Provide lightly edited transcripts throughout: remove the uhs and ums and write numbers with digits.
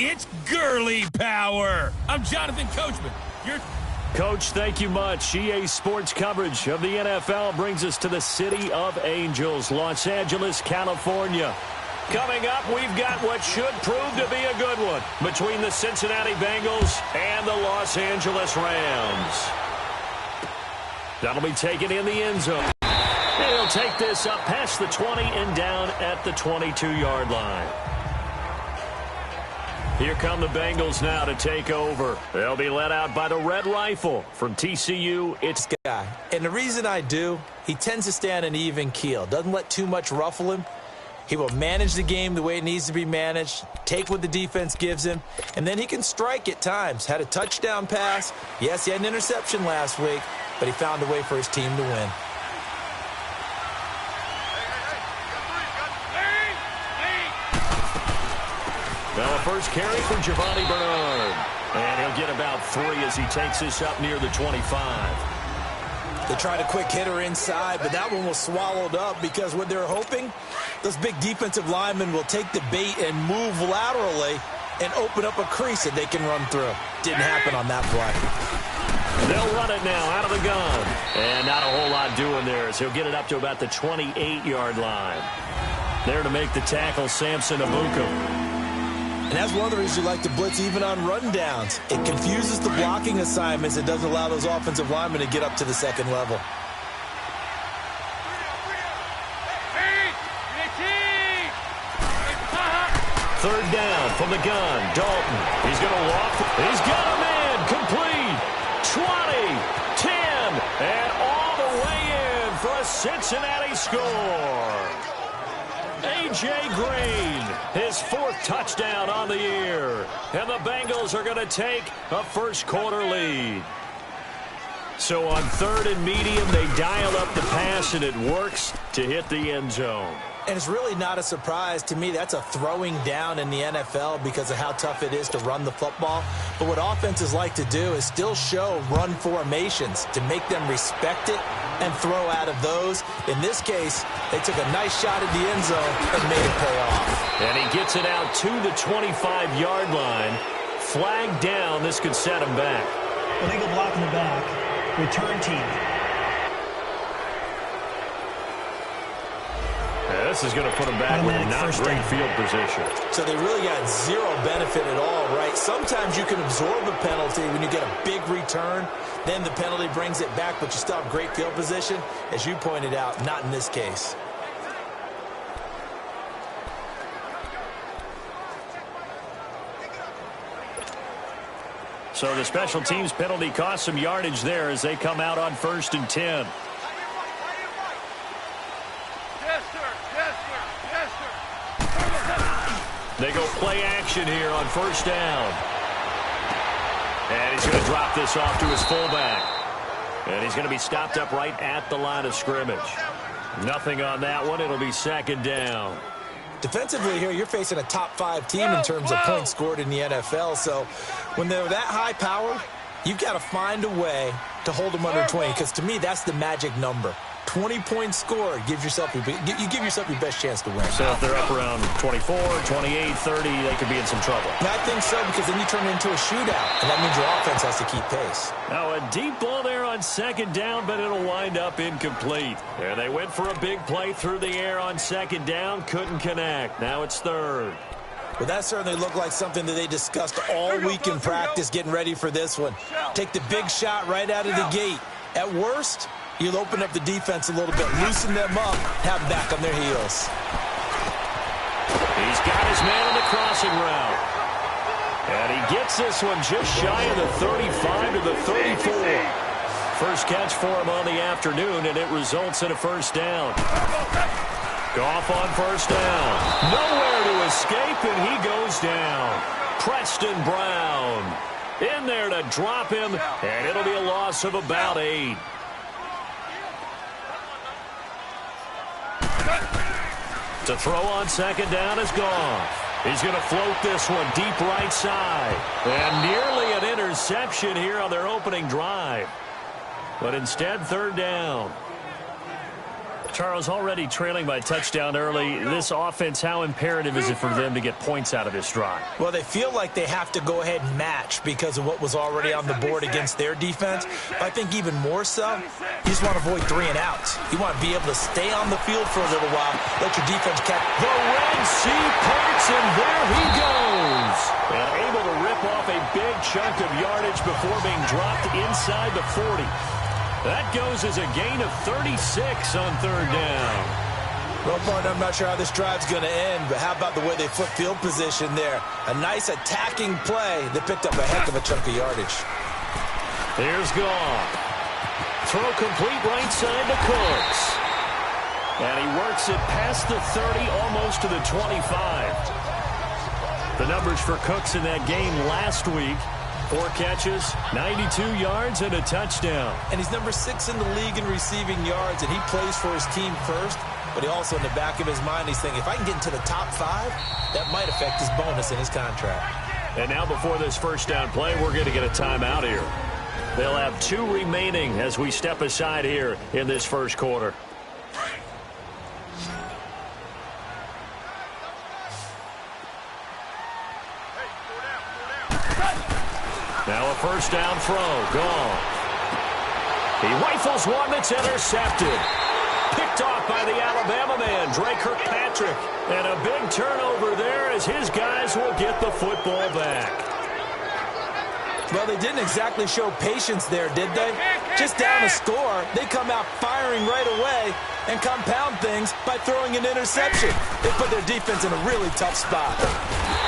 It's girly power. I'm Jonathan Coachman. Coach, thank you much. EA Sports coverage of the NFL brings us to the City of Angels, Los Angeles, California. Coming up, we've got what should prove to be a good one between the Cincinnati Bengals and the Los Angeles Rams. That'll be taken in the end zone. And he'll take this up past the 20 and down at the 22-yard line. Here come the Bengals now to take over. They'll be led out by the Red Rifle from TCU. It's guy. And the reason I do, he tends to stay on an even keel. Doesn't let too much ruffle him. He will manage the game the way it needs to be managed, take what the defense gives him, and then he can strike at times. Had a touchdown pass. Yes, he had an interception last week, but he found a way for his team to win. Well, a first carry for Giovanni Bernard. And he'll get about 3 as he takes this up near the 25. They tried a quick hitter inside, but that one was swallowed up because what they're hoping, those big defensive linemen will take the bait and move laterally and open up a crease that they can run through. Didn't happen on that play. They'll run it now out of the gun. And not a whole lot doing there as he'll get it up to about the 28-yard line. There to make the tackle, Samson Abuka. And that's one of the reasons you like to blitz even on rundowns. It confuses the blocking assignments. It doesn't allow those offensive linemen to get up to the second level. Third down from the gun. Dalton. He's going to walk. He's got him in. Complete. 20, 10, and all the way in for a Cincinnati score. A.J. Green, his 4th touchdown on the year. And the Bengals are going to take a first-quarter lead. So on 3rd and medium, they dial up the pass, and it works to hit the end zone. And it's really not a surprise to me. That's a throwing down in the NFL because of how tough it is to run the football. But what offenses like to do is still show run formations to make them respect it and throw out of those. In this case, they took a nice shot at the end zone and made it pay off. And he gets it out to the 25-yard line. Flag down. This could set him back. Illegal block in the back. Return team. Yeah, this is going to put them back with a not great field position. So they really got zero benefit at all, right? Sometimes you can absorb a penalty when you get a big return. Then the penalty brings it back, but you still have great field position. As you pointed out, not in this case. So the special teams penalty cost some yardage there as they come out on 1st and 10. They go play action here on 1st down. And he's going to drop this off to his fullback. And he's going to be stopped up right at the line of scrimmage. Nothing on that one. It'll be 2nd down. Defensively here, you're facing a top 5 team in terms of points scored in the NFL. So when they're that high power, you've got to find a way to hold them under 20. Because to me, that's the magic number. 20 points scored gives yourself you give yourself your best chance to win. So if they're up around 24, 28, 30, they could be in some trouble. And I think so, because then you turn it into a shootout, and that means your offense has to keep pace. Now a deep ball there on 2nd down, but it'll wind up incomplete. And they went for a big play through the air on 2nd down, couldn't connect. Now it's 3rd. Well, that certainly looked like something that they discussed all week in practice getting ready for this one. Take the big shot right out of the gate. At worst, you'll open up the defense a little bit, loosen them up, have them back on their heels. He's got his man on the crossing route. And he gets this one just shy of the 35 to the 34. First catch for him on the afternoon, and it results in a 1st down. Goff on 1st down. Nowhere to escape, and he goes down. Preston Brown in there to drop him, and it'll be a loss of about 8. To throw on 2nd down is Goff. He's going to float this one deep right side. And nearly an interception here on their opening drive. But instead, 3rd down. Charles, already trailing by touchdown early. This offense, how imperative is it for them to get points out of this drive? Well, they feel like they have to go ahead and match because of what was already on the board against their defense. But I think even more so, you just want to avoid 3 and outs. You want to be able to stay on the field for a little while, let your defense catch. The Red Sea parts, and there he goes. And able to rip off a big chunk of yardage before being dropped inside the 40. That goes as a gain of 36 on 3rd down. Well, partner, I'm not sure how this drive's going to end, but how about the way they flip field position there? A nice attacking play that picked up a heck of a chunk of yardage. Here's Goff. Throw complete right side to Cooks. And he works it past the 30, almost to the 25. The numbers for Cooks in that game last week: 4 catches, 92 yards, and a touchdown. And he's number 6 in the league in receiving yards, and he plays for his team first. But he also, in the back of his mind, he's thinking, if I can get into the top 5, that might affect his bonus in his contract. And now before this first down play, we're going to get a timeout here. They'll have 2 remaining as we step aside here in this first quarter. Now a first down throw. Gone. He rifles one that's intercepted. Picked off by the Alabama man, Drake Kirkpatrick. And a big turnover there as his guys will get the football back. Well, they didn't exactly show patience there, did they? Just down a score, they come out firing right away and compound things by throwing an interception. They put their defense in a really tough spot.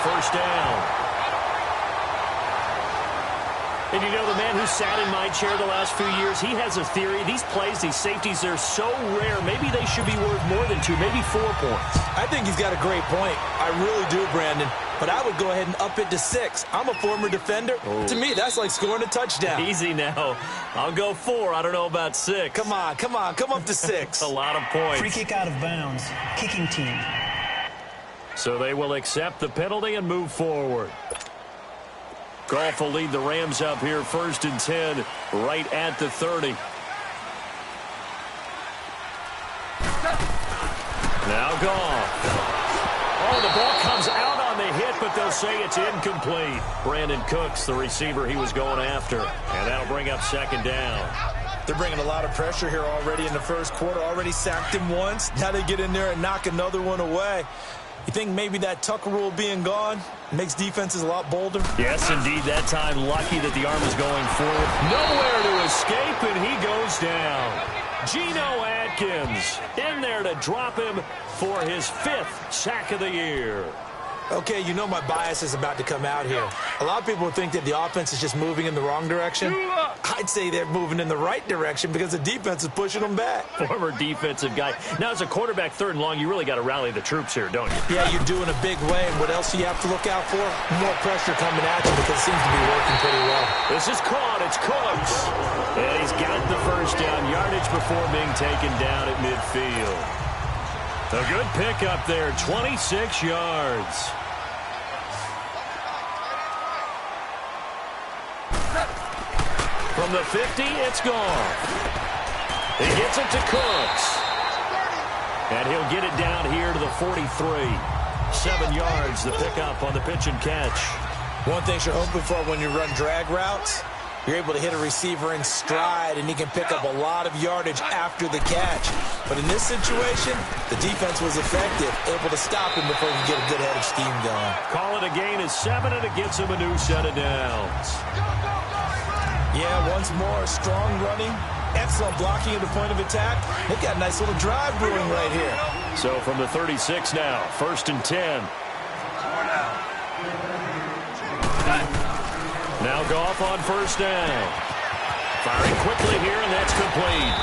First down. And you know, the man who sat in my chair the last few years, he has a theory. These plays, these safeties, they're so rare. Maybe they should be worth more than 2, maybe 4 points. I think he's got a great point. I really do, Brandon. But I would go ahead and up it to 6. I'm a former defender. Oh. To me, that's like scoring a touchdown. Easy now. I'll go 4. I don't know about 6. Come on. Come up to 6. A lot of points. Free kick out of bounds. Kicking team. So they will accept the penalty and move forward. Goff will lead the Rams up here 1st and 10 right at the 30. Now Goff. Oh, the ball comes out on the hit, but they'll say it's incomplete. Brandon Cooks, the receiver he was going after. And that'll bring up 2nd down. They're bringing a lot of pressure here already in the first quarter. Already sacked him once. Now they get in there and knock another one away. You think maybe that Tucker rule being gone makes defenses a lot bolder? Yes, indeed. That time, lucky that the arm was going forward. Nowhere to escape, and he goes down. Geno Atkins in there to drop him for his 5th sack of the year. Okay, you know my bias is about to come out here. A lot of people think that the offense is just moving in the wrong direction. I'd say they're moving in the right direction because the defense is pushing them back. Former defensive guy. Now, as a quarterback 3rd and long, you really got to rally the troops here, don't you? Yeah, you do in a big way. And what else do you have to look out for? More pressure coming at you because it seems to be working pretty well. This is caught. It's Cooks. And he's got the first down yardage before being taken down at midfield. A good pickup there, 26 yards. From the 50, it's gone. He gets it to Cooks. And he'll get it down here to the 43. 7 yards, the pickup on the pitch and catch. One thing you're hoping for when you run drag routes, you're able to hit a receiver in stride, and he can pick up a lot of yardage after the catch. But in this situation, the defense was effective, able to stop him before he could get a good head of steam going. Call it a gain of 7, and it gets him a new set of downs. Yeah, once more, strong running, excellent blocking at the point of attack. They've got a nice little drive brewing right here. So from the 36 now, 1st and 10. Now Goff on 1st down. Firing quickly here, and that's complete.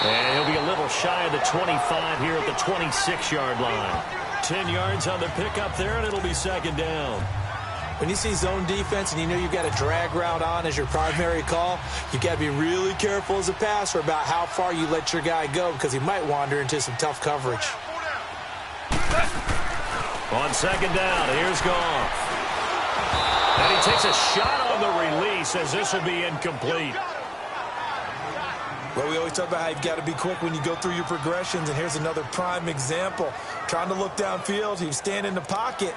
And he'll be a little shy of the 25 here at the 26-yard line. 10 yards on the pickup there, and it'll be 2nd down. When you see zone defense and you know you've got a drag route on as your primary call, you've got to be really careful as a passer about how far you let your guy go because he might wander into some tough coverage. On 2nd down, here's Goff. And he takes a shot on the release as this will be incomplete. Well, we always talk about how you've got to be quick when you go through your progressions, and here's another prime example. Trying to look downfield, he was standing in the pocket,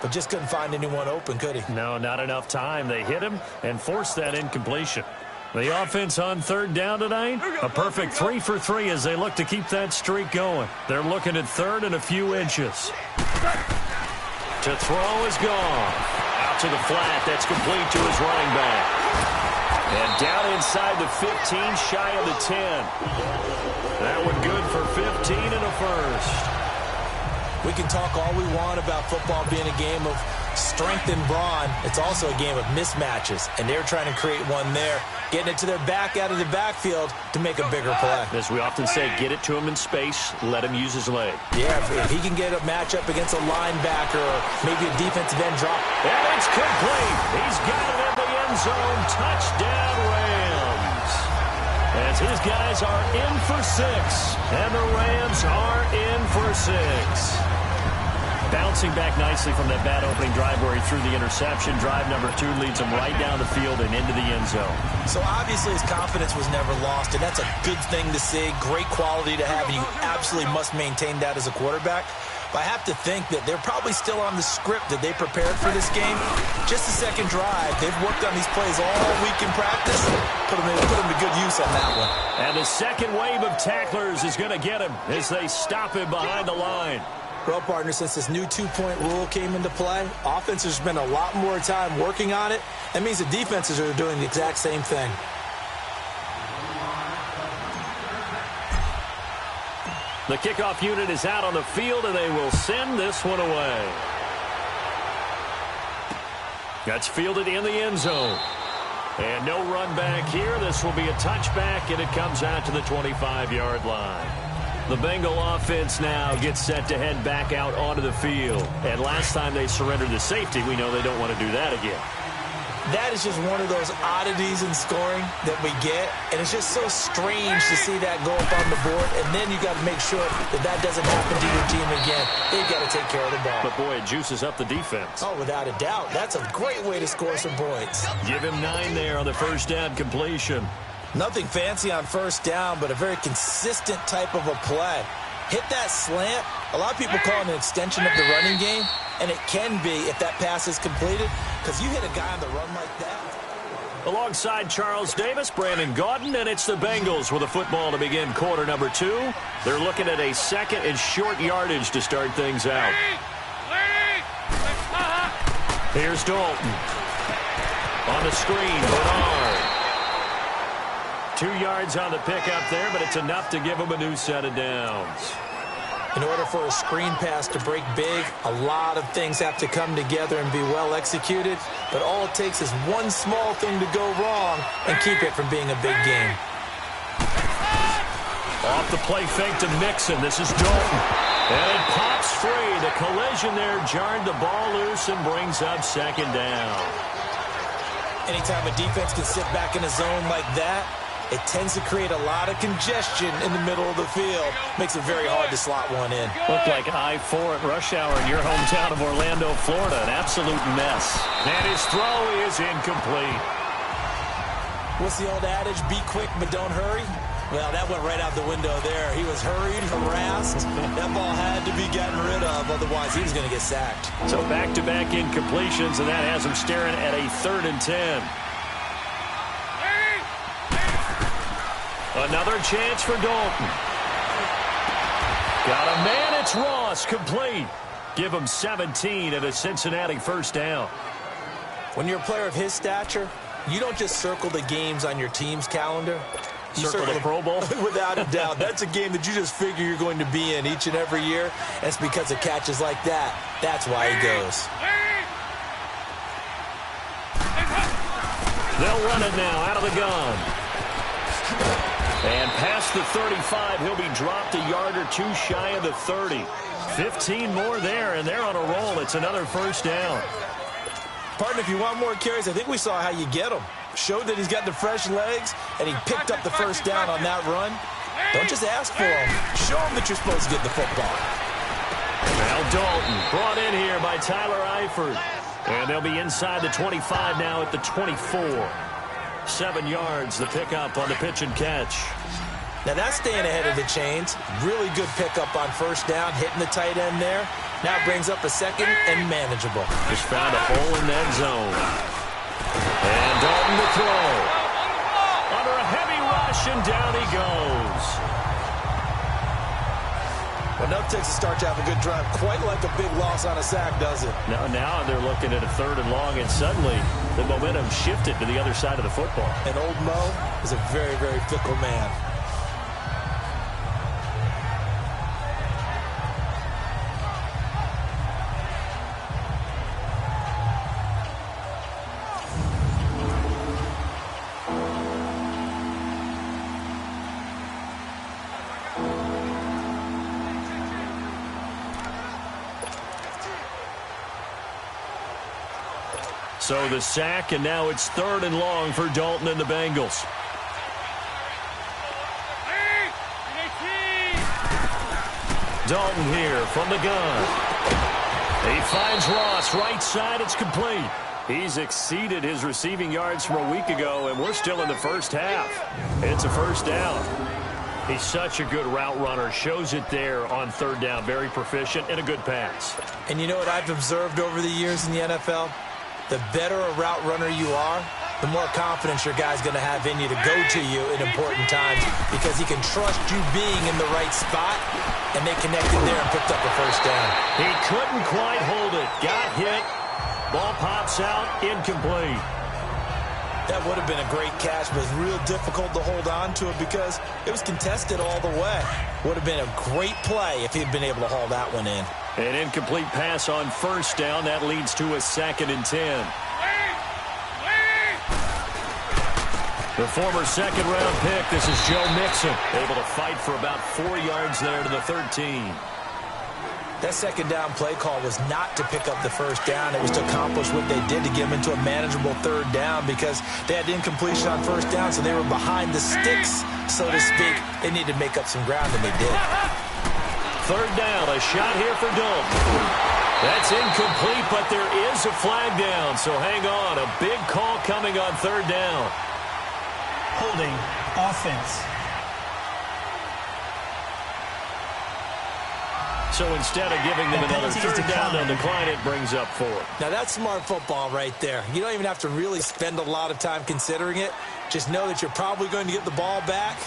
but just couldn't find anyone open, could he? No, not enough time. They hit him and forced that incompletion. The offense on third down tonight, a perfect 3 for 3 as they look to keep that streak going. They're looking at third and a few inches. To throw is gone. Out to the flat. That's complete to his running back. And down inside the 15, shy of the 10. That one good for 15 and a first. We can talk all we want about football being a game of strength and brawn. It's also a game of mismatches, and they're trying to create one there, getting it to their back out of the backfield to make a bigger play. As we often say, get it to him in space, let him use his leg. Yeah, if he can get a matchup against a linebacker or maybe a defensive end drop. And it's complete. He's got it in the end zone. Touchdown, Rams. As his guys are in for 6, and the Rams are in for 6. Bouncing back nicely from that bad opening drive where he threw the interception. Drive number 2 leads him right down the field and into the end zone. So obviously his confidence was never lost, and that's a good thing to see. Great quality to have, and you absolutely must maintain that as a quarterback. But I have to think that they're probably still on the script that they prepared for this game. Just the second drive. They've worked on these plays all week in practice. Put them to good use on that one. And the second wave of tacklers is going to get him as they stop him behind the line. Well, partner, since this new 2-point rule came into play, offenses spend a lot more time working on it. That means the defenses are doing the exact same thing. The kickoff unit is out on the field, and they will send this one away. That's fielded in the end zone. And no run back here. This will be a touchback, and it comes out to the 25-yard line. The Bengal offense now gets set to head back out onto the field. And last time they surrendered the safety, we know they don't want to do that again. That is just one of those oddities in scoring that we get. And it's just so strange to see that go up on the board. And then you got to make sure that that doesn't happen to your team again. They've got to take care of the ball. But, boy, it juices up the defense. Oh, without a doubt. That's a great way to score some points. Give him 9 there on the first down completion. Nothing fancy on first down, but a very consistent type of a play. Hit that slant. A lot of people call it an extension of the running game, and it can be if that pass is completed, because you hit a guy on the run like that. Alongside Charles Davis, Brandon Gaudin, and it's the Bengals with a football to begin quarter number 2. They're looking at a second and short yardage to start things out. Here's Dalton. On the screen, Bernard. 2 yards on the pickup there, but it's enough to give them a new set of downs. In order for a screen pass to break big, a lot of things have to come together and be well executed, but all it takes is one small thing to go wrong and keep it from being a big game. Off the play fake to Mixon. This is Dalton. And it pops free. The collision there jarred the ball loose and brings up second down. Anytime a defense can sit back in a zone like that, it tends to create a lot of congestion in the middle of the field. Makes it very hard to slot one in. Looked like I-4 at rush hour in your hometown of Orlando, Florida. An absolute mess. And his throw is incomplete. What's the old adage? Be quick, but don't hurry. Well, that went right out the window there. He was hurried, harassed. That ball had to be gotten rid of, otherwise he was going to get sacked. So back-to-back incompletions, and that has him staring at a 3rd and 10. Another chance for Dalton. Got a man, it's Ross, complete. Give him 17 and a Cincinnati first down. When you're a player of his stature, you don't just circle the games on your team's calendar. You circle the Pro Bowl? Without a doubt. That's a game that you just figure you're going to be in each and every year. And it's because of catches like that. That's why he goes. They'll run it now out of the gun. And past the 35, he'll be dropped a yard or 2 shy of the 30. 15 more there, and they're on a roll. It's another first down. Partner, if you want more carries, I think we saw how you get them. Showed that he's got the fresh legs, and he picked up the first down on that run. Don't just ask for them. Show them that you're supposed to get the football. Now Dalton brought in here by Tyler Eifert. And they'll be inside the 25 now at the 24. 7 yards, the pickup on the pitch and catch. Now that's staying ahead of the chains. Really good pickup on first down, hitting the tight end there. Now it brings up a second and manageable. Just found a hole in that zone. And Dalton to throw. Under a heavy rush, and down he goes. Well, no takes a start to have a good drive. Quite like a big loss on a sack, does it? Now they're looking at a 3rd and long, and suddenly the momentum shifted to the other side of the football. And old Mo is a very, very fickle man. So the sack, and now it's 3rd and long for Dalton and the Bengals. Dalton here from the gun. He finds Ross right side. It's complete. He's exceeded his receiving yards from a week ago, and we're still in the first half. It's a first down. He's such a good route runner. Shows it there on 3rd down. Very proficient and a good pass. And you know what I've observed over the years in the NFL? The better a route runner you are, the more confidence your guy's going to have in you to go to you in important times because he can trust you being in the right spot, and they connected there and picked up a first down. He couldn't quite hold it. Got hit. Ball pops out. Incomplete. That would have been a great catch, but it's real difficult to hold on to it because it was contested all the way. Would have been a great play if he'd been able to haul that one in. An incomplete pass on first down. That leads to a 2nd and 10. The former 2nd-round pick, this is Joe Mixon, able to fight for about 4 yards there to the 13. That 2nd down play call was not to pick up the first down. It was to accomplish what they did to get them into a manageable 3rd down because they had incompletion on first down, so they were behind the sticks, so to speak. They needed to make up some ground, and they did. 3rd down, a shot here for Dalton. That's incomplete, but there is a flag down, so hang on. A big call coming on 3rd down. Holding offense. So instead of giving them another 3rd down, they'll decline it, brings up 4. Now that's smart football right there. You don't even have to really spend a lot of time considering it. Just know that you're probably going to get the ball back.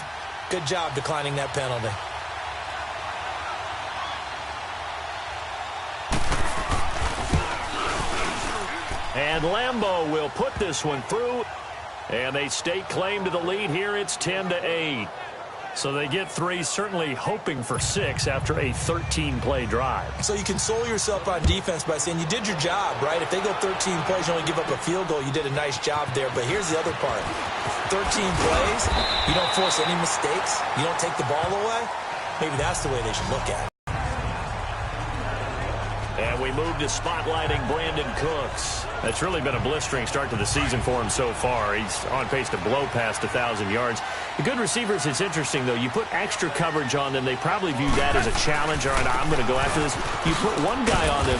Good job declining that penalty. And Lambeau will put this one through. And they stake claim to the lead here. It's 10-8. So they get 3, certainly hoping for 6 after a 13-play drive. So you console yourself on defense by saying you did your job, right? If they go 13 plays, you only give up a field goal, you did a nice job there. But here's the other part. 13 plays, you don't force any mistakes, you don't take the ball away. Maybe that's the way they should look at it. And we move to spotlighting Brandon Cooks. That's really been a blistering start to the season for him so far. He's on pace to blow past 1,000 yards. The good receivers, it's interesting, though. You put extra coverage on them, they probably view that as a challenge. All right, I'm going to go after this. You put one guy on them,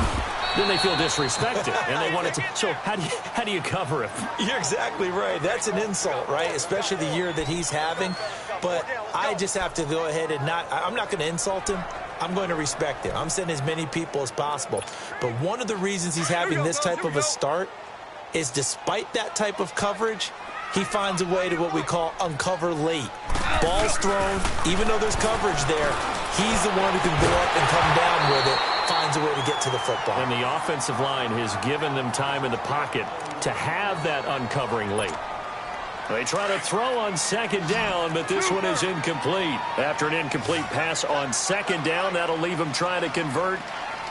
then they feel disrespected, and they want it to. So how do you cover him? You're exactly right. That's an insult, right? Especially the year that he's having. But I just have to go ahead and I'm not going to insult him. I'm going to respect him. I'm sending as many people as possible. But one of the reasons he's having this type of a start is despite that type of coverage, he finds a way to what we call uncover late. Ball's thrown, even though there's coverage there, he's the one who can go up and come down with it, finds a way to get to the football. And the offensive line has given them time in the pocket to have that uncovering late. They try to throw on 2nd down, but this one is incomplete. After an incomplete pass on 2nd down, that'll leave him trying to convert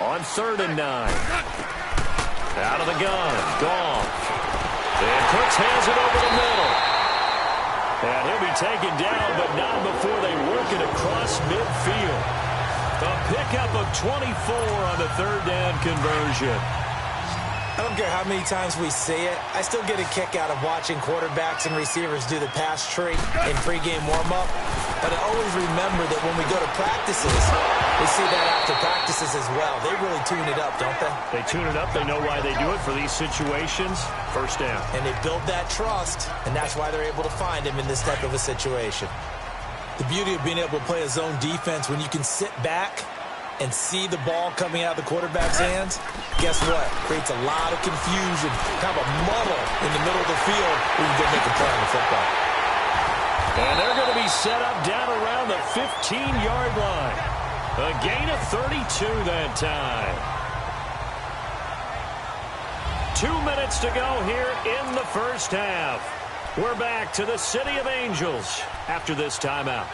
on 3rd and 9. Out of the gun, Goff. And Cooks has it over the middle. And he'll be taken down, but not before they work it across midfield. A pickup of 24 on the 3rd down conversion. I don't care how many times we see it. I still get a kick out of watching quarterbacks and receivers do the pass tree in pregame warm-up. But I always remember that when we go to practices, we see that after practices as well. They really tune it up, don't they? They tune it up. They know why they do it for these situations. First down. And they build that trust, and that's why they're able to find him in this type of a situation. The beauty of being able to play a zone defense when you can sit back and see the ball coming out of the quarterback's hands, guess what? Creates a lot of confusion, kind of a muddle in the middle of the field when you go make a play on the football. And they're going to be set up down around the 15-yard line. A gain of 32 that time. 2 minutes to go here in the first half. We're back to the City of Angels after this timeout.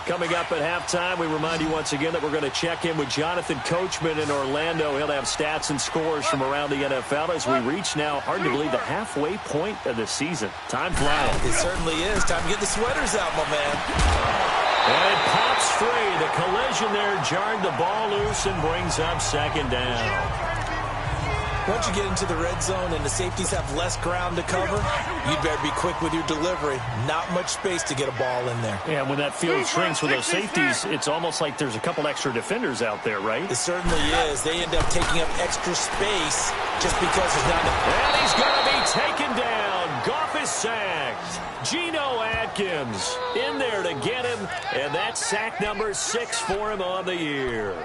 Coming up at halftime, we remind you once again that we're going to check in with Jonathan Coachman in Orlando. He'll have stats and scores from around the NFL as we reach now, hard to believe, the halfway point of the season. Time flies. It certainly is. Time to get the sweaters out, my man. And it pops free. The collision there jarred the ball loose and brings up second down. Once you get into the red zone and the safeties have less ground to cover, you'd better be quick with your delivery. Not much space to get a ball in there. Yeah, when that field shrinks with those safeties, it's almost like there's a couple extra defenders out there, right? It certainly is. They end up taking up extra space just because there's not enough. And he's going to be taken down. Goff is sacked. Geno Atkins in there to get him, and that's sack number 6 for him on the year.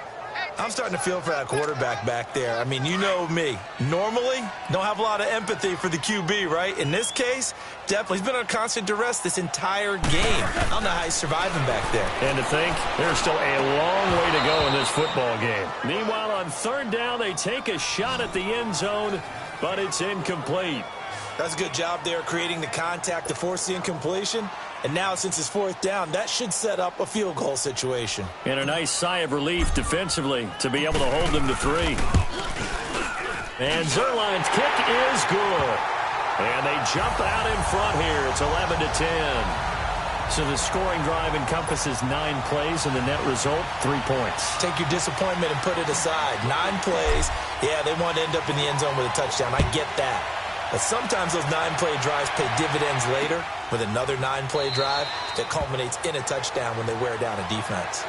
I'm starting to feel for that quarterback back there. I mean, you know me. Normally, don't have a lot of empathy for the QB, right? In this case, definitely. He's been on constant duress this entire game. I don't know how he's surviving back there. And to think, there's still a long way to go in this football game. Meanwhile, on third down, they take a shot at the end zone, but it's incomplete. That's a good job there creating the contact to force the incompletion. And now, since it's fourth down, that should set up a field goal situation. And a nice sigh of relief defensively to be able to hold them to 3. And Zerline's kick is good. And they jump out in front here. It's 11-10. So the scoring drive encompasses 9 plays, and the net result, 3 points. Take your disappointment and put it aside. 9 plays. Yeah, they want to end up in the end zone with a touchdown. I get that. But sometimes those 9-play drives pay dividends later with another 9-play drive that culminates in a touchdown when they wear down a defense.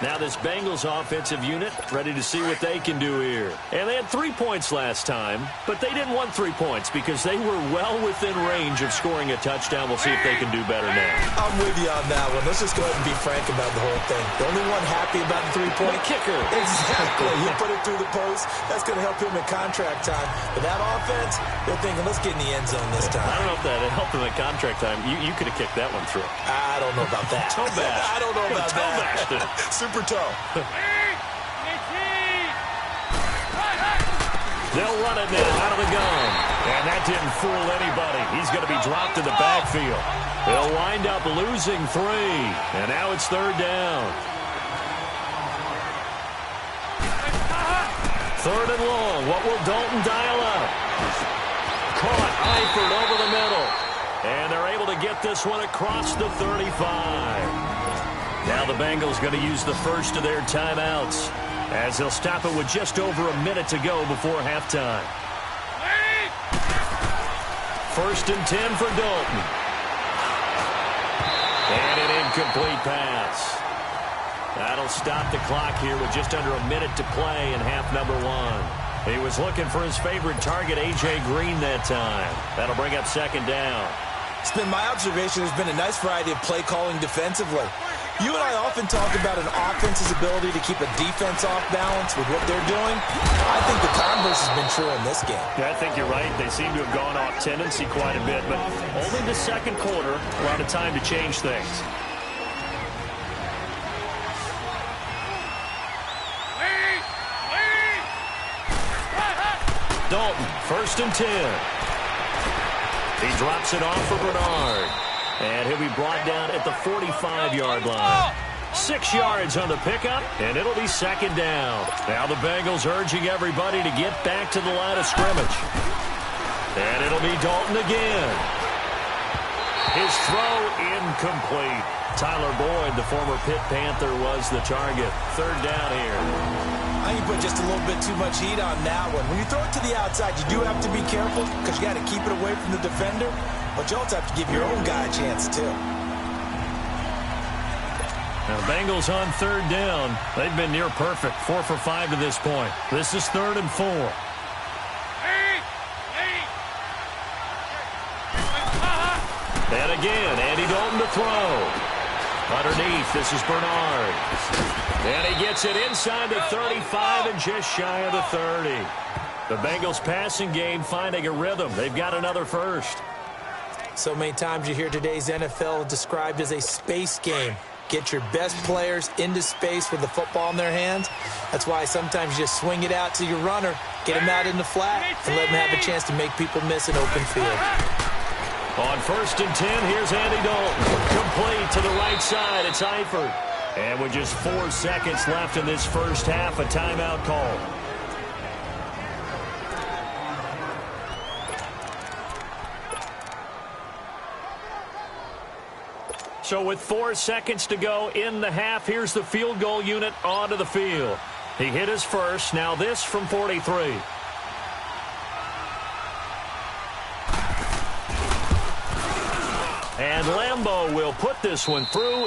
Now this Bengals offensive unit ready to see what they can do here. And they had 3 points last time, but they didn't want 3 points because they were well within range of scoring a touchdown. We'll see if they can do better now. I'm with you on that one. Let's just go ahead and be frank about the whole thing. The only one happy about the 3-point kicker. Exactly. You put it through the post. That's going to help him in contract time. But that offense, they're thinking, let's get in the end zone this time. I don't know if that helped him at contract time. You could have kicked that one through. I don't know about that. Toe bash. I don't know about Toe bashed it. Super toe. They'll run it now out of the gun. And that didn't fool anybody. He's going to be dropped in the backfield. They'll wind up losing 3. And now it's third down. Third and long. What will Dalton dial up? Caught Eifert over the middle. And they're able to get this one across the 35. Now the Bengals going to use the first of their timeouts as they'll stop it with just over a minute to go before halftime. 1st and 10 for Dalton. And an incomplete pass. That'll stop the clock here with just under a minute to play in half number 1. He was looking for his favorite target, A.J. Green, that time. That'll bring up second down. It's been my observation there's been a nice variety of play calling defensively. You and I often talk about an offense's ability to keep a defense off balance with what they're doing. I think the converse has been true in this game. Yeah, I think you're right. They seem to have gone off tendency quite a bit, but only the second quarter, a lot of time to change things. Dalton, 1st and 10. He drops it off for Bernard. And he'll be brought down at the 45-yard line. 6 yards on the pickup, and it'll be second down. Now the Bengals urging everybody to get back to the line of scrimmage. And it'll be Dalton again. His throw incomplete. Tyler Boyd, the former Pitt Panther, was the target. Third down here. I think you put just a little bit too much heat on that one. When you throw it to the outside, you do have to be careful because you got to keep it away from the defender. But you also have to give your own guy a chance, too. Now, the Bengals on third down. They've been near perfect. 4 for 5 to this point. This is 3rd and 4. And again, Andy Dalton to throw. Underneath, this is Bernard. And he gets it inside the 35 and just shy of the 30. The Bengals passing game finding a rhythm. They've got another first. So many times you hear today's NFL described as a space game. Get your best players into space with the football in their hands. That's why sometimes you just swing it out to your runner, get him out in the flat, and let him have a chance to make people miss an open field. On 1st and 10, here's Andy Dalton. Complete to the right side. It's Eifert. And with just 4 seconds left in this first half, a timeout call. So with 4 seconds to go in the half, here's the field goal unit onto the field. He hit his first. Now this from 43. And Lambeau will put this one through.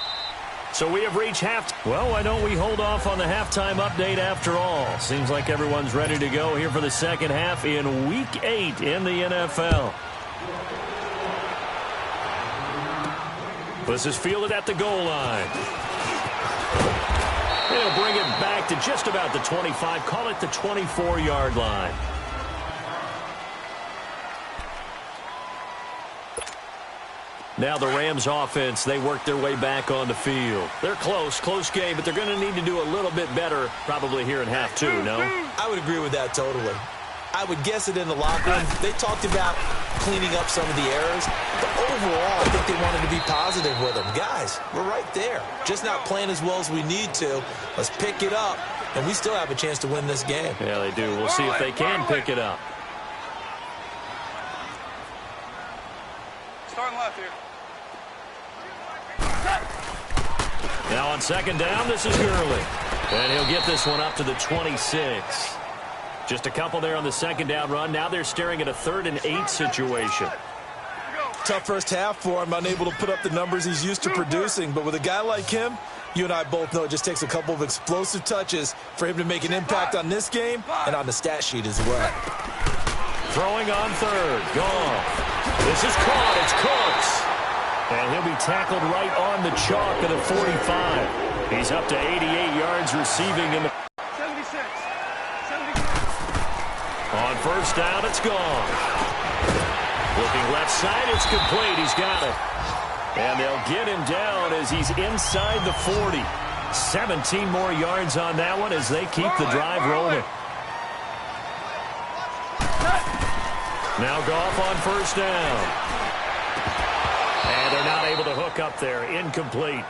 So we have reached half. Well, why don't we hold off on the halftime update after all? Seems like everyone's ready to go here for the second half in Week 8 in the NFL. This is fielded at the goal line. They'll bring it back to just about the 25. Call it the 24-yard line. Now the Rams offense, they work their way back on the field. They're close game, but they're going to need to do a little bit better probably here in half 2, no? I would agree with that totally. I would guess it in the locker room. They talked about cleaning up some of the errors, but overall, I think they wanted to be positive with them. Guys, we're right there. Just not playing as well as we need to. Let's pick it up, and we still have a chance to win this game. Yeah, they do. We'll see if they can pick it up. Starting left here. Now on second down, this is Gurley. And he'll get this one up to the 26. Just a couple there on the second down run. Now they're staring at a 3rd and 8 situation. Tough first half for him, unable to put up the numbers he's used to producing. But with a guy like him, you and I both know it just takes a couple of explosive touches for him to make an impact on this game and on the stat sheet as well. Throwing on 3rd. Gone. This is caught. It's Cooks. And he'll be tackled right on the chalk of the 45. He's up to 88 yards receiving in the... 76. On first down, it's gone. Looking left side, it's complete. He's got it. And they'll get him down as he's inside the 40. 17 more yards on that one as they keep the drive rolling. Now Goff on first down. And they're not able to hook up there. Incomplete.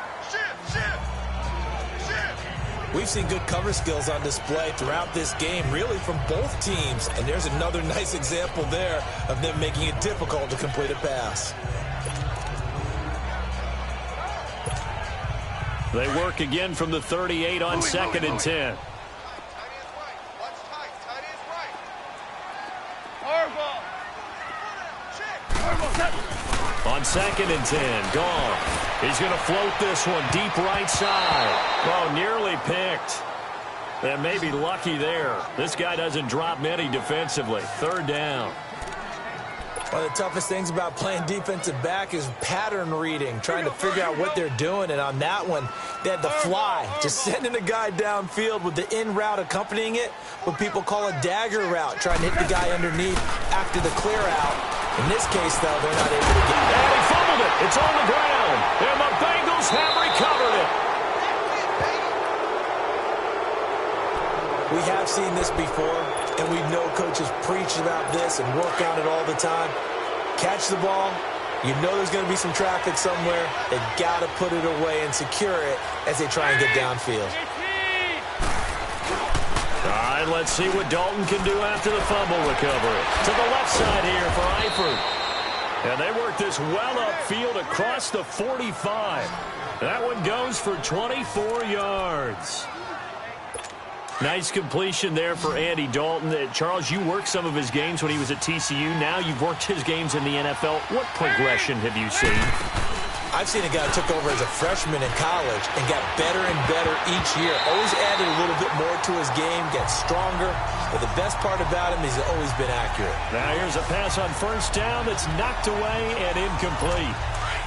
We've seen good cover skills on display throughout this game, really from both teams. And there's another nice example there of them making it difficult to complete a pass. They work again from the 38 on 2nd and 10. On 2nd and 10, Goff. He's going to float this one deep right side. Oh, nearly picked. That may be lucky there. This guy doesn't drop many defensively. 3rd down. One of the toughest things about playing defensive back is pattern reading, trying to figure out what they're doing. And on that one, they had the fly, just sending a guy downfield with the in route accompanying it, what people call a dagger route, trying to hit the guy underneath after the clear out. In this case, though, they're not able to get it. And he fumbled it. It's on the ground. And the Bengals have recovered it. We have seen this before, and we know coaches preach about this and work on it all the time. Catch the ball. You know there's going to be some traffic somewhere. They've got to put it away and secure it as they try and get downfield. All right, let's see what Dalton can do after the fumble recovery. To the left side here for Eifert. And they work this well upfield across the 45. That one goes for 24 yards. Nice completion there for Andy Dalton. Charles, you worked some of his games when he was at TCU. Now you've worked his games in the NFL. What progression have you seen? I've seen a guy who took over as a freshman in college and got better and better each year. Always added a little bit more to his game, gets stronger. But the best part about him is he's always been accurate. Now here's a pass on first down that's knocked away and incomplete.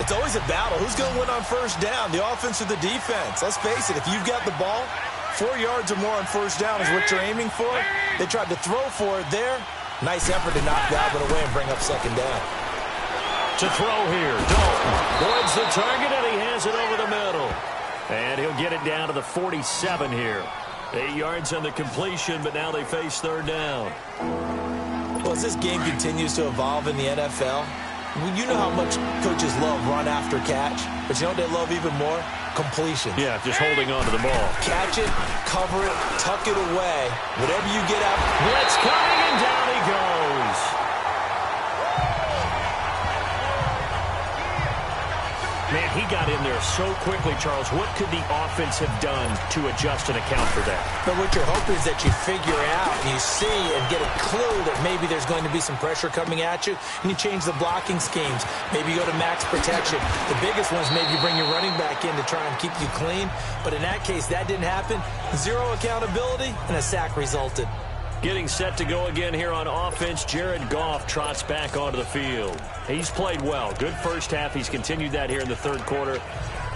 It's always a battle. Who's going to win on first down, the offense or the defense? Let's face it, if you've got the ball, 4 yards or more on first down is what you're aiming for. They tried to throw for it there. Nice effort to knock that one away and bring up second down. To throw here, Dalton avoids the target, and he has it over the middle. And he'll get it down to the 47 here. 8 yards on the completion, but now they face third down. Well, as this game continues to evolve in the NFL, you know how much coaches love run after catch, but you know what they love even more? Completion. Yeah, just holding on to the ball. Catch it, cover it, tuck it away. Whatever you get out. Blitz coming, and down he goes. Man, he got in there so quickly, Charles. What could the offense have done to adjust and account for that? But what you're hoping is that you figure out and you see and get a clue that maybe there's going to be some pressure coming at you, and you change the blocking schemes. Maybe you go to max protection. The biggest one is maybe you bring your running back in to try and keep you clean. But in that case, that didn't happen. Zero accountability, and a sack resulted. Getting set to go again here on offense, Jared Goff trots back onto the field. He's played well. Good first half. He's continued that here in the third quarter.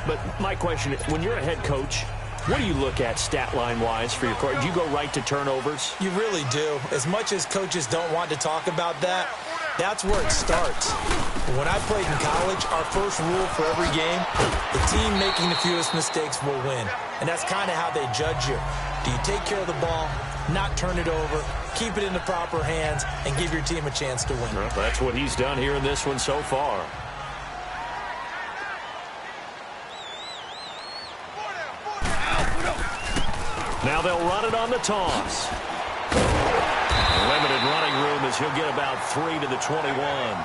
But my question, when you're a head coach, what do you look at stat line-wise for your court? Do you go right to turnovers? You really do. As much as coaches don't want to talk about that, that's where it starts. When I played in college, our first rule for every game, the team making the fewest mistakes will win. And that's kind of how they judge you. Do you take care of the ball, not turn it over, keep it in the proper hands, and give your team a chance to win? Well, that's what he's done here in this one so far. Now they'll run it on the toss. Limited running room as he'll get about 3 to the 21.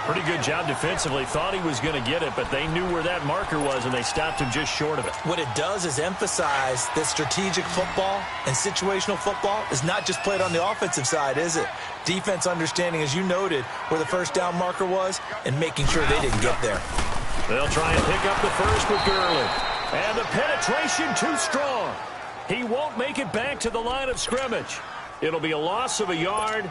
Pretty good job defensively. Thought he was going to get it, but they knew where that marker was, and they stopped him just short of it. What it does is emphasize that strategic football and situational football is not just played on the offensive side, is it? Defense understanding, as you noted, where the first down marker was and making sure they didn't get there. They'll try and pick up the first with Gurley. And the penetration too strong. He won't make it back to the line of scrimmage. It'll be a loss of a yard,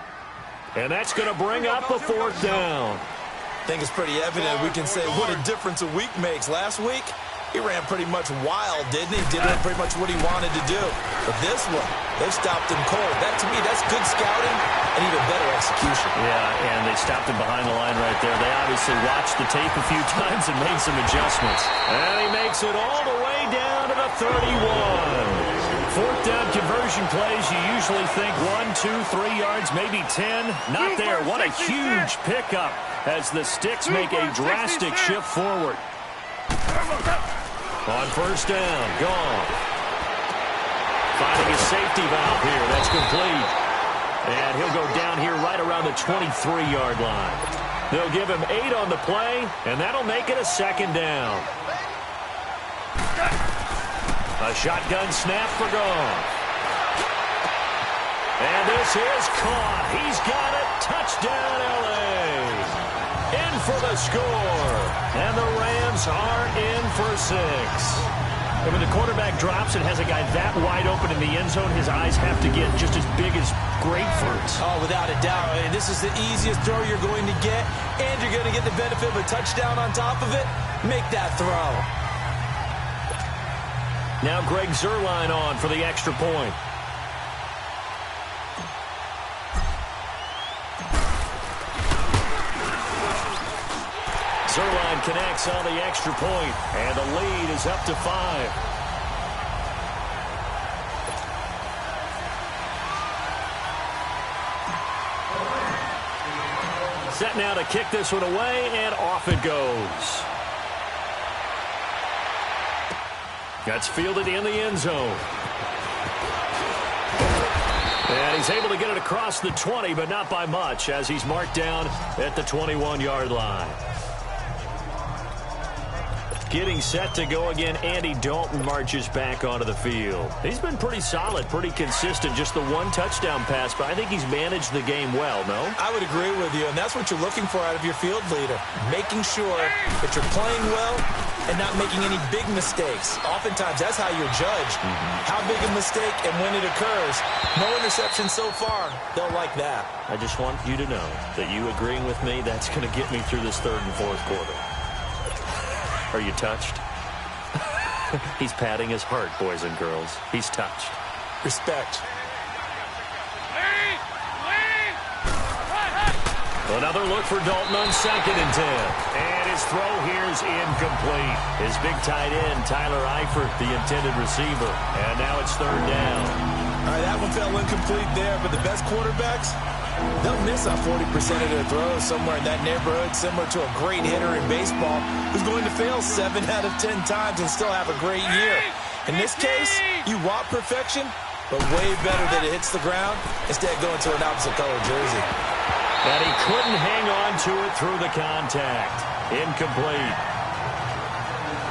and that's going to bring up a fourth down. I think it's pretty evident we can say what a difference a week makes. Last week, he ran pretty much wild, didn't he? Did pretty much what he wanted to do. But this one, they've stopped him cold. That, to me, that's good scouting and even better execution. Yeah, and they stopped him behind the line right there. They obviously watched the tape a few times and made some adjustments. And he makes it all the way down to the 31. Fourth down conversion plays, you usually think 1, 2, 3 yards, maybe 10. Not there. What a huge pickup as the Sticks make a drastic shift forward. On first down, Goff. Finding a safety valve here. That's complete. And he'll go down here right around the 23-yard line. They'll give him 8 on the play, and that'll make it a second down. A shotgun snap for Goff. And this is caught. He's got it. Touchdown, L.A. In for the score. And the Rams are in for 6. And when the quarterback drops and has a guy that wide open in the end zone, his eyes have to get just as big as grapefruits. Oh, without a doubt. And this is the easiest throw you're going to get, and you're going to get the benefit of a touchdown on top of it. Make that throw. Now Greg Zuerlein on for the extra point. Zuerlein connects on the extra point, and the lead is up to 5. Set now to kick this one away, and off it goes. That's fielded in the end zone. And he's able to get it across the 20, but not by much, as he's marked down at the 21-yard line. Getting set to go again, Andy Dalton marches back onto the field. He's been pretty solid, pretty consistent, just the one touchdown pass, but I think he's managed the game well, no? I would agree with you, and that's what you're looking for out of your field leader, making sure that you're playing well and not making any big mistakes. Oftentimes, that's how you're judged. How big a mistake and when it occurs. No interception so far. They'll like that. I just want you to know that you agreeing with me, that's going to get me through this third and fourth quarter. Are you touched? He's patting his heart, boys and girls. He's touched. Respect. Another look for Dalton on 2nd and 10. And his throw here is incomplete. His big tight end, Tyler Eifert, the intended receiver. And now it's 3rd down. All right, that one fell incomplete there, but the best quarterbacks, they'll miss on 40% of their throws somewhere in that neighborhood, similar to a great hitter in baseball who's going to fail 7 out of 10 times and still have a great year. In this case, you want perfection, but way better that it hits the ground instead of going to an opposite color jersey. And he couldn't hang on to it through the contact. Incomplete.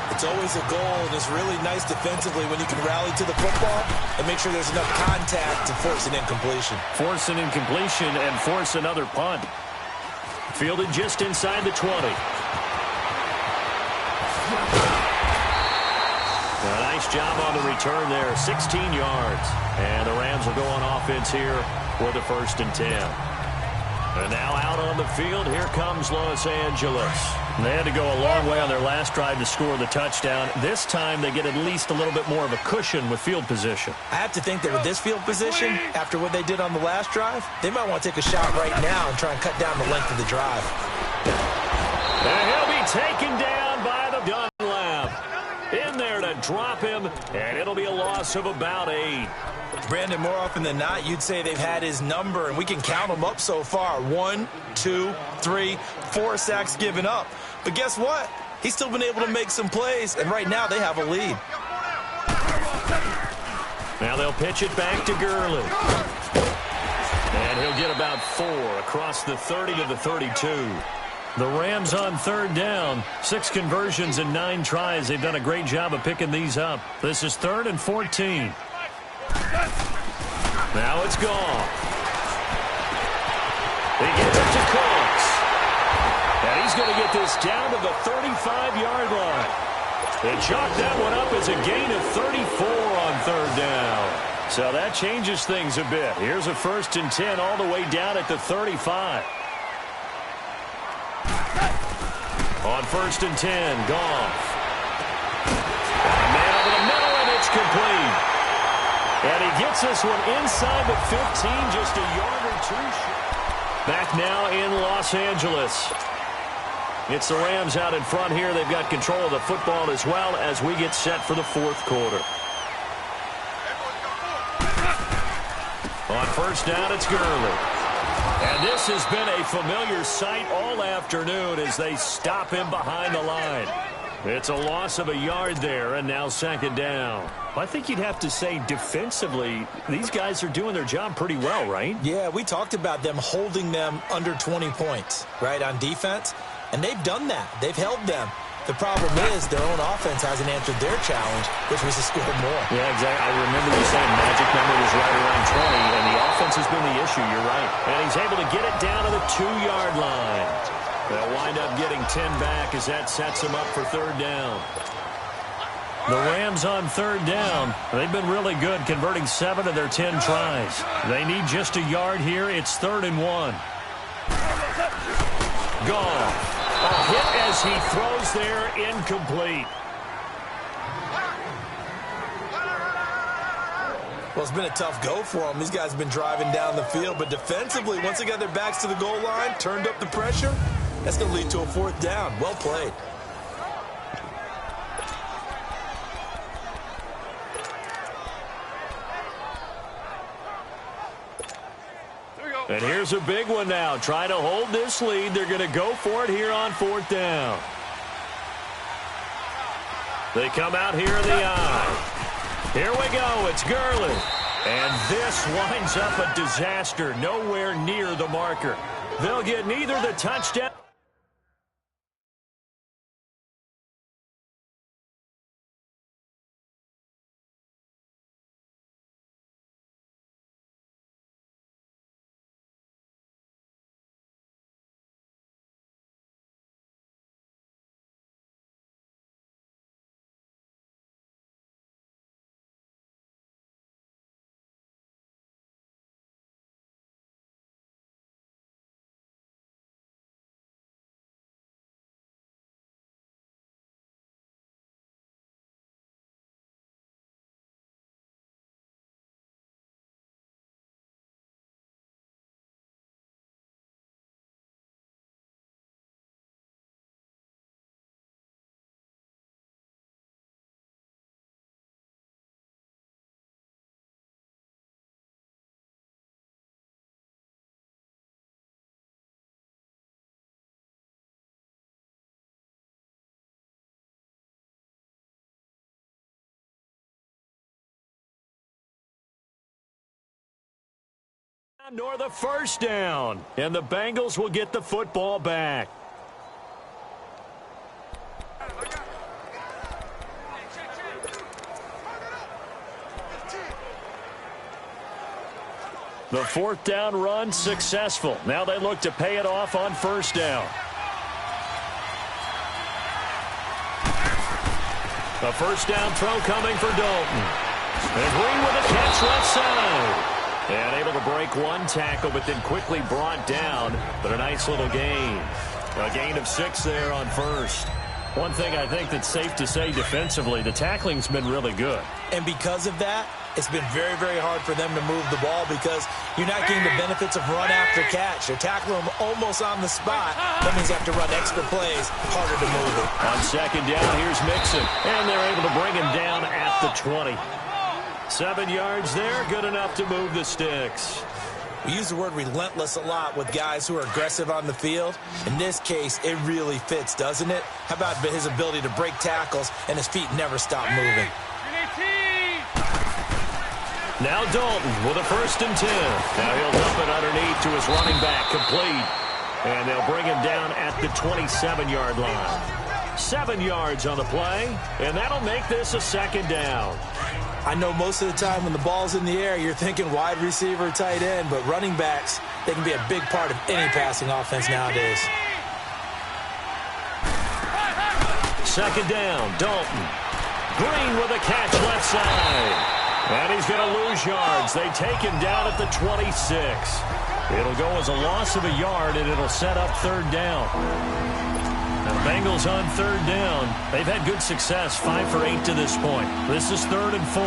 It's always a goal, and it's really nice defensively when you can rally to the football and make sure there's enough contact to force an incompletion. Force an incompletion and force another punt. Fielded just inside the 20. A nice job on the return there, 16 yards. And the Rams will go on offense here for the 1st and 10. And now out on the field, here comes Los Angeles. They had to go a long way on their last drive to score the touchdown. This time they get at least a little bit more of a cushion with field position. I have to think that with this field position, after what they did on the last drive, they might want to take a shot right now and try and cut down the length of the drive. And he'll be taken down by the Dunlap. In there to drop him, and it'll be a loss of about 8. Brandon, more often than not, you'd say they've had his number, and we can count them up so far. 1, 2, 3, 4 sacks given up. But guess what? He's still been able to make some plays, and right now they have a lead. Now they'll pitch it back to Gurley. And he'll get about 4 across the 30 to the 32. The Rams on 3rd down. 6 conversions and 9 tries. They've done a great job of picking these up. This is 3rd and 14. Now it's gone. He gets it to Cooks. And he's going to get this down to the 35-yard line. They chalked that one up as a gain of 34 on 3rd down. So that changes things a bit. Here's a 1st and 10 all the way down at the 35. On 1st and 10, Goff. A man over the middle, and it's complete. And he gets this one inside the 15, just a yard or 2 short. Back now in Los Angeles. It's the Rams out in front here. They've got control of the football as well as we get set for the 4th quarter. On 1st down, it's Gurley. And this has been a familiar sight all afternoon as they stop him behind the line. It's a loss of a yard there, and now 2nd down. I think you'd have to say defensively, these guys are doing their job pretty well, right? Yeah, we talked about them holding them under 20 points, right, on defense. And they've done that. They've held them. The problem is their own offense hasn't answered their challenge, which was to score more. Yeah, exactly. I remember you saying magic number was right around 20, and the offense has been the issue. You're right. And he's able to get it down to the 2-yard line. They'll wind up getting 10 back as that sets them up for 3rd down. The Rams on 3rd down. They've been really good, converting 7 of their 10 tries. They need just a yard here. It's 3rd and 1. Gone. A hit as he throws there, incomplete. Well, it's been a tough go for them. These guys have been driving down the field, but defensively, once they got their backs to the goal line, turned up the pressure, that's going to lead to a 4th down. Well played. And here's a big one now. Trying to hold this lead. They're going to go for it here on 4th down. They come out here in the eye. Here we go. It's Gurley. And this winds up a disaster, nowhere near the marker. They'll get neither the touchdown. Nor the first down, and the Bengals will get the football back. The fourth down run successful. Now they look to pay it off on first down. A first down throw coming for Dalton. And Green with a catch left side. And able to break one tackle, but then quickly brought down. But a nice little gain. A gain of 6 there on first. One thing I think that's safe to say defensively, the tackling's been really good. And because of that, it's been very, very hard for them to move the ball because you're not getting the benefits of run after catch. They tackle them almost on the spot. That means you have to run extra plays, harder to move it. On second down, here's Mixon. And they're able to bring him down at the 20. 7 yards there, good enough to move the sticks. We use the word relentless a lot with guys who are aggressive on the field. In this case, it really fits, doesn't it? How about his ability to break tackles and his feet never stop moving? Now Dalton with a 1st and 10. Now he'll dump it underneath to his running back, complete. And they'll bring him down at the 27-yard line. 7 yards on the play, and that'll make this a 2nd down. I know most of the time when the ball's in the air, you're thinking wide receiver, tight end, but running backs, they can be a big part of any passing offense nowadays. 2nd down, Dalton. Green with a catch left side. And he's going to lose yards. They take him down at the 26. It'll go as a loss of a yard, and it'll set up 3rd down. And the Bengals on 3rd down. They've had good success, 5 for 8 to this point. This is 3rd and 4.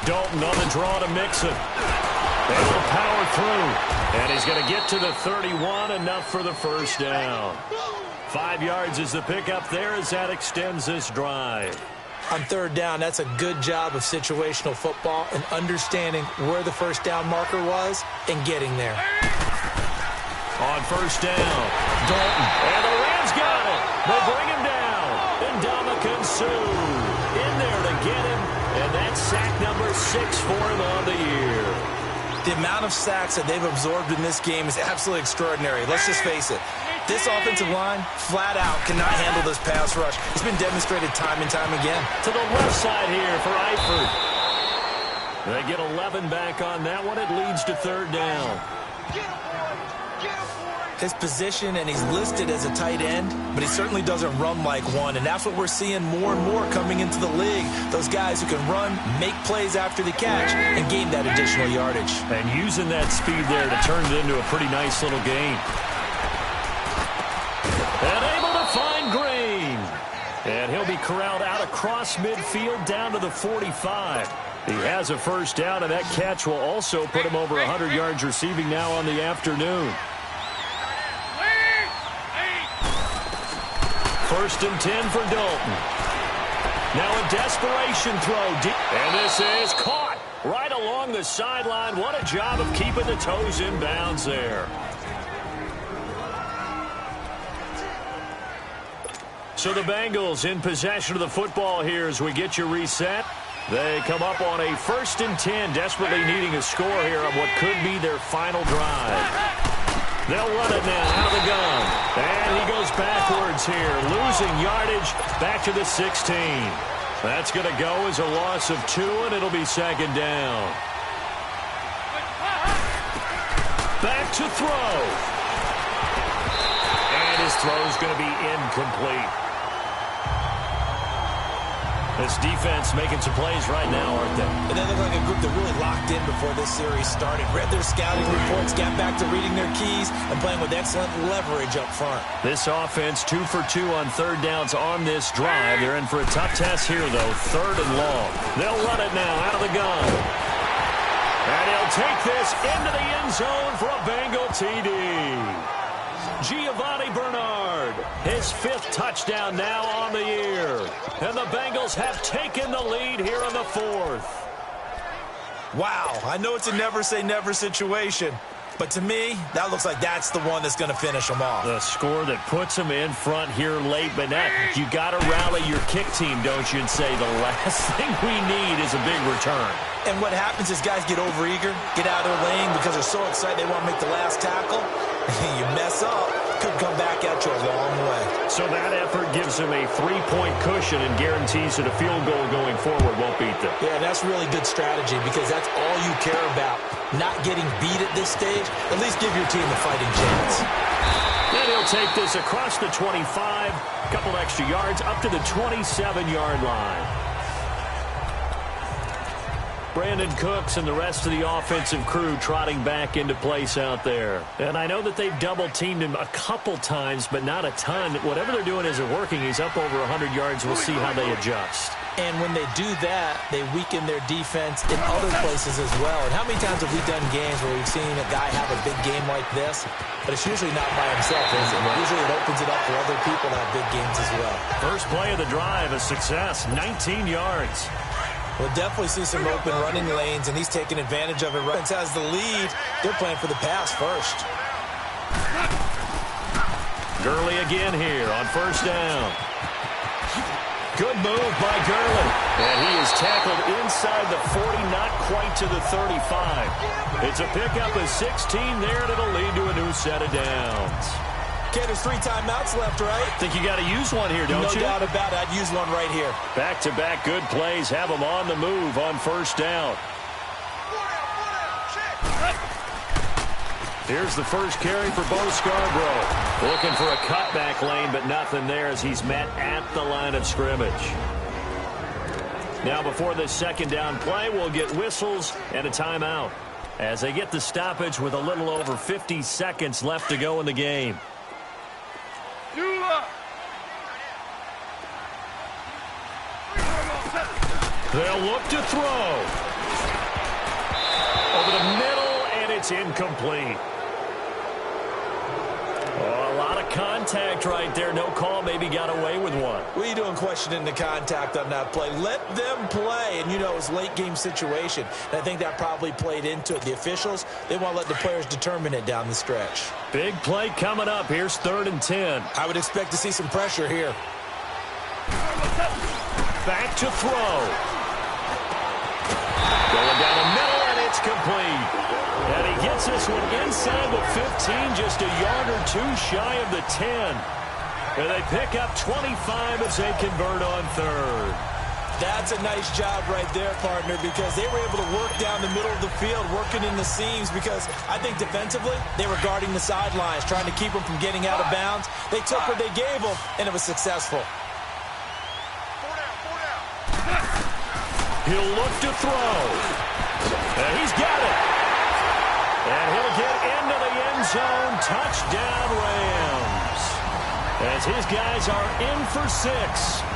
Dalton on the draw to Mixon. They will power through. And he's going to get to the 31, enough for the 1st down. 5 yards is the pickup there as that extends this drive. On 3rd down, that's a good job of situational football and understanding where the 1st down marker was and getting there. On 1st down, Dalton. And the Rams got it. They bring him down. And Ndamukong Suh in there to get him. And that's sack number 6 for him on the year. The amount of sacks that they've absorbed in this game is absolutely extraordinary. Let's just face it. This offensive line, flat out, cannot handle this pass rush. It's been demonstrated time and time again. To the left side here for Eifert. They get 11 back on that one. It leads to 3rd down. His position, and he's listed as a tight end, but he certainly doesn't run like one, and that's what we're seeing more and more coming into the league. Those guys who can run, make plays after the catch, and gain that additional yardage. And using that speed there to turn it into a pretty nice little gain. And able to find Green. And he'll be corralled out across midfield down to the 45. He has a 1st down, and that catch will also put him over 100 yards receiving now on the afternoon. 1st and 10 for Dalton. Now a desperation throw deep. And this is caught right along the sideline. What a job of keeping the toes in bounds there. So the Bengals in possession of the football here as we get you reset. They come up on a 1st and 10, desperately needing a score here on what could be their final drive. They'll run it now out of the gun. And he goes backwards here, losing yardage back to the 16. That's going to go as a loss of 2, and it'll be 2nd down. Back to throw. And his throw's going to be incomplete. This defense making some plays right now, aren't they? And they look like a group that really locked in before this series started. Read their scouting reports, got back to reading their keys, and playing with excellent leverage up front. This offense 2 for 2 on 3rd downs on this drive. They're in for a tough test here, though. 3rd and long. They'll run it now out of the gun. And he'll take this into the end zone for a Bengal TD. Giovanni Bernard, his 5th touchdown now on the year. And the Bengals have taken the lead here in the 4th. Wow, I know it's a never-say-never situation, but to me, that looks like that's the one that's going to finish them off. The score that puts them in front here late, but now you got to rally your kick team, don't you, and say the last thing we need is a big return. And what happens is guys get overeager, get out of their lane because they're so excited they want to make the last tackle. You mess up, could come back at you a long way. So that effort gives them a 3-point cushion and guarantees that a field goal going forward won't beat them. Yeah, that's really good strategy because that's all you care about. Not getting beat at this stage, at least give your team a fighting chance. And he'll take this across the 25, a couple extra yards, up to the 27-yard line. Brandon Cooks and the rest of the offensive crew trotting back into place out there. And I know that they've double-teamed him a couple times, but not a ton. Whatever they're doing isn't working. He's up over 100 yards. We'll see how they adjust. And when they do that, they weaken their defense in other places as well. And how many times have we done games where we've seen a guy have a big game like this? But it's usually not by himself, is it? Usually it opens it up for other people to have big games as well. First play of the drive, a success, 19 yards. We'll definitely see some open running lanes, and he's taking advantage of it. Runs has the lead. They're playing for the pass first. Gurley again here on 1st down. Good move by Gurley. And he is tackled inside the 40, not quite to the 35. It's a pickup of 16 there, and it'll lead to a new set of downs. Okay, there's 3 timeouts left, right? Think you got to use one here, don't you? No doubt about it. I'd use one right here. Back-to-back good plays have them on the move on 1st down. Here's the first carry for Bo Scarborough. Looking for a cutback lane, but nothing there as he's met at the line of scrimmage. Now before this 2nd down play, we'll get whistles and a timeout as they get the stoppage with a little over 50 seconds left to go in the game. They'll look to throw. Over the middle, and it's incomplete. Oh, a lot of contact right there. No call. Maybe got away with one. What are you doing questioning the contact on that play? Let them play. And, you know, it's a late-game situation. And I think that probably played into it. The officials, they want to let the players determine it down the stretch. Big play coming up. Here's 3rd and 10. I would expect to see some pressure here. Back to throw. Going down the middle, and it's complete. And he gets this one inside the 15, just a yard or 2 shy of the 10. And they pick up 25 as they convert on 3rd. That's a nice job right there, partner, because they were able to work down the middle of the field, working in the seams, because I think defensively they were guarding the sidelines, trying to keep them from getting out of bounds. They took what they gave them, and it was successful. He'll look to throw. And he's got it. And he'll get into the end zone. Touchdown, Rams. As his guys are in for 6.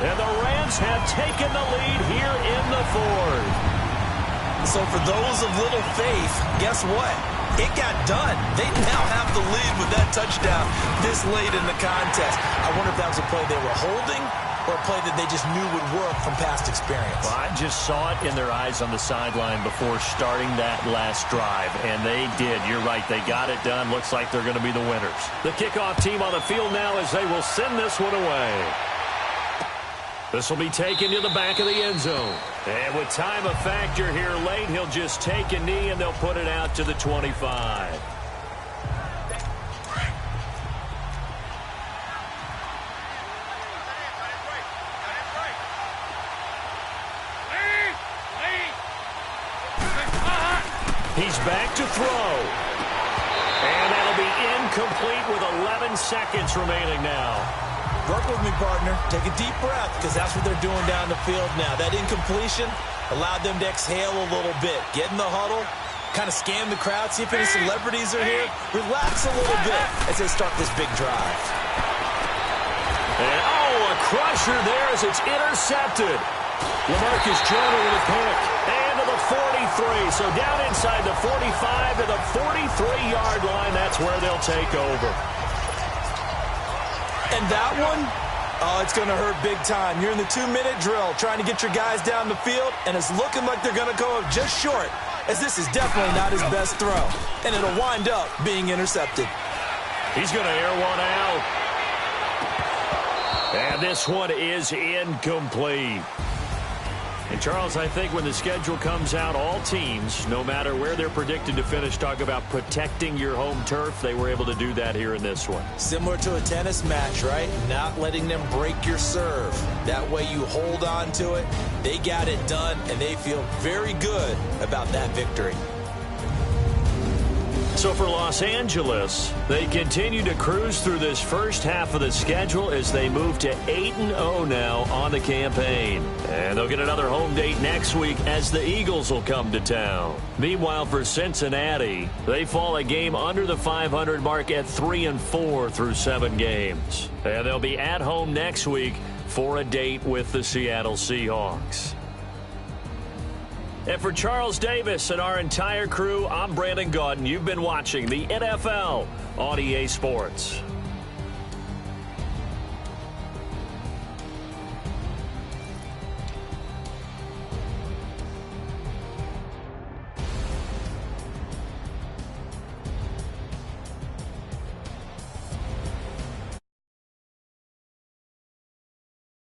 And the Rams have taken the lead here in the 4th. So for those of little faith, guess what? It got done. They now have the lead with that touchdown this late in the contest. I wonder if that was a play they were holding or a play that they just knew would work from past experience. Well, I just saw it in their eyes on the sideline before starting that last drive, and they did. You're right. They got it done. Looks like they're going to be the winners. The kickoff team on the field now as they will send this one away. This will be taken to the back of the end zone. And with time a factor here late, he'll just take a knee and they'll put it out to the 25. He's back to throw. And that'll be incomplete with 11 seconds remaining now. Work with me, partner. Take a deep breath, because that's what they're doing down the field now. That incompletion allowed them to exhale a little bit. Get in the huddle, kind of scan the crowd, see if any celebrities are here. Relax a little bit as they start this big drive. And, a crusher there as it's intercepted. LaMarcus Joyner with a pick. And to the 43. So down inside the 45 to the 43-yard line. That's where they'll take over. And that one, it's going to hurt big time. You're in the 2-minute drill trying to get your guys down the field, and it's looking like they're going to go up just short, as this is definitely not his best throw. And it'll wind up being intercepted. He's going to air one out. And this one is incomplete. And, Charles, I think when the schedule comes out, all teams, no matter where they're predicted to finish, talk about protecting your home turf. They were able to do that here in this one. Similar to a tennis match, right? Not letting them break your serve. That way you hold on to it. They got it done, and they feel very good about that victory. So for Los Angeles, they continue to cruise through this first half of the schedule as they move to 8-0 now on the campaign. And they'll get another home date next week as the Eagles will come to town. Meanwhile, for Cincinnati, they fall a game under the 500 mark at 3-4 through 7 games. And they'll be at home next week for a date with the Seattle Seahawks. And for Charles Davis and our entire crew, I'm Brandon Gaudin. You've been watching the NFL on EA Sports.